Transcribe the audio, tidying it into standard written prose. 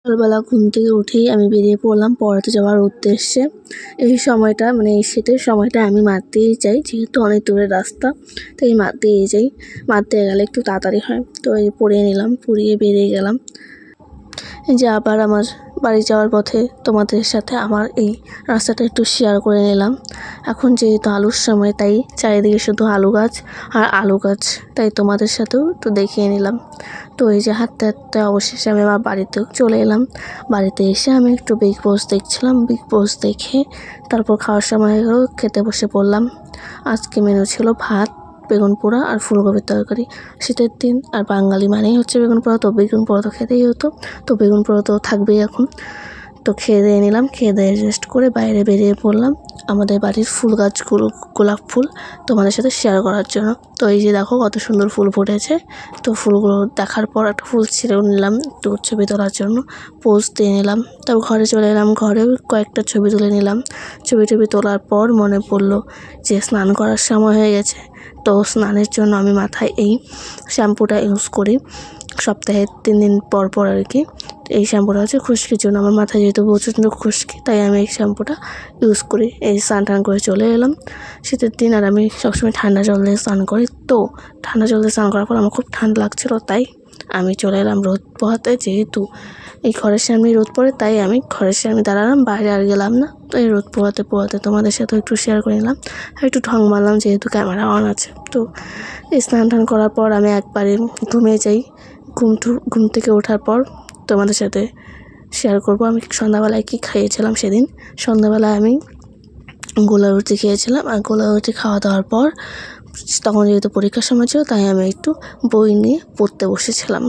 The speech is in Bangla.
সকালবেলা ঘুম থেকে উঠেই আমি বেরিয়ে পড়লাম পড়াতে যাওয়ার উদ্দেশ্যে। এই সময়টা মানে এই শীতের সময়টা আমি মাঠ দিয়েই যাই, যেহেতু অনেক দূরের রাস্তা, তাই মাঠ দিয়েই যাই। মাঠ দিয়ে গেলে একটু তাড়াতাড়ি হয়। তো এই পড়িয়ে নিলাম, পড়িয়ে বেরিয়ে গেলাম। এই যে আবার আমার বাড়ি যাওয়ার পথে তোমাদের সাথে আমার এই রাস্তাটা একটু শেয়ার করে নিলাম। এখন যেহেতু আলুর সময়, তাই চারিদিকে শুধু আলু গাছ আর আলু গাছ, তাই তোমাদের সাথেও একটু দেখিয়ে নিলাম। তো এই যে হাঁটতে হাঁটতে অবশেষে আমি আমার বাড়িতেও চলে এলাম। বাড়িতে এসে আমি একটু বিগ বস দেখছিলাম। বিগ বস দেখে তারপর খাওয়ার সময় হলো, খেতে বসে পড়লাম। আজকে মেনু ছিল ভাত, বেগুন পোড়া আর ফুলকপির তরকারি। শীতের দিন আর বাঙালি মানেই হচ্ছে বেগুন পোড়া, তো বেগুন পোড়া তো খেতেই হতো। তো বেগুন পোড়া তো থাকবেই এখন। তো খেয়ে দিয়ে নিলাম, খেয়ে দিয়ে রেস্ট করে বাইরে বেরিয়ে পড়লাম আমাদের বাড়ির ফুল গাছগুলো, গোলাপ ফুল তোমাদের সাথে শেয়ার করার জন্য। তো এই যে দেখো কত সুন্দর ফুল ফুটেছে। তো ফুলগুলো দেখার পর একটা ফুল ছিঁড়েও নিলাম একটু ছবি তোলার জন্য, পোজ দিয়ে নিলাম। তারপর ঘরে চলে এলাম, ঘরেও কয়েকটা ছবি তুলে নিলাম। ছবি তোলার পর মনে পড়লো যে স্নান করার সময় হয়ে গেছে। তো স্নানের জন্য আমি মাথায় এই শ্যাম্পুটা ইউজ করি সপ্তাহে 3 দিন পর পর আর কি। এই শ্যাম্পুটা হচ্ছে খুশকির জন্য। আমার মাথায় যেহেতু প্রচণ্ড খুশকি, তাই আমি এই শ্যাম্পুটা ইউজ করি। এই স্নান টান করে চলে এলাম। শীতের দিন আর আমি সবসময় ঠান্ডা জল দিয়ে স্নান করি। তো ঠান্ডা জল দিয়ে স্নান করার পর আমার খুব ঠান্ডা লাগছিলো, তাই আমি চলে এলাম রোদ পোহাতে। যেহেতু এই ঘরের সামনেই রোদ পড়ে, তাই আমি ঘরের সামনে দাঁড়ালাম, বাইরে আর গেলাম না। তো এই রোদ পোহাতে তোমাদের সাথেও একটু শেয়ার করে নিলাম। আর একটু ঢং মারলাম, যেহেতু ক্যামেরা অন আছে। তো এই স্নান টান করার পর আমি একবারে ঘুমিয়ে যাই। ঘুম থেকে ওঠার পর তোমাদের সাথে শেয়ার করব আমি সন্ধ্যাবেলায় কী খাইয়েছিলাম সেদিন। সন্ধ্যাবেলায় আমি গোলা রুটি খেয়েছিলাম। আর গোলা রুটি খাওয়া দাওয়ার পর তখন যেহেতু পরীক্ষার সময় ছিল, তাই আমি একটু বই নিয়ে পড়তে বসেছিলাম।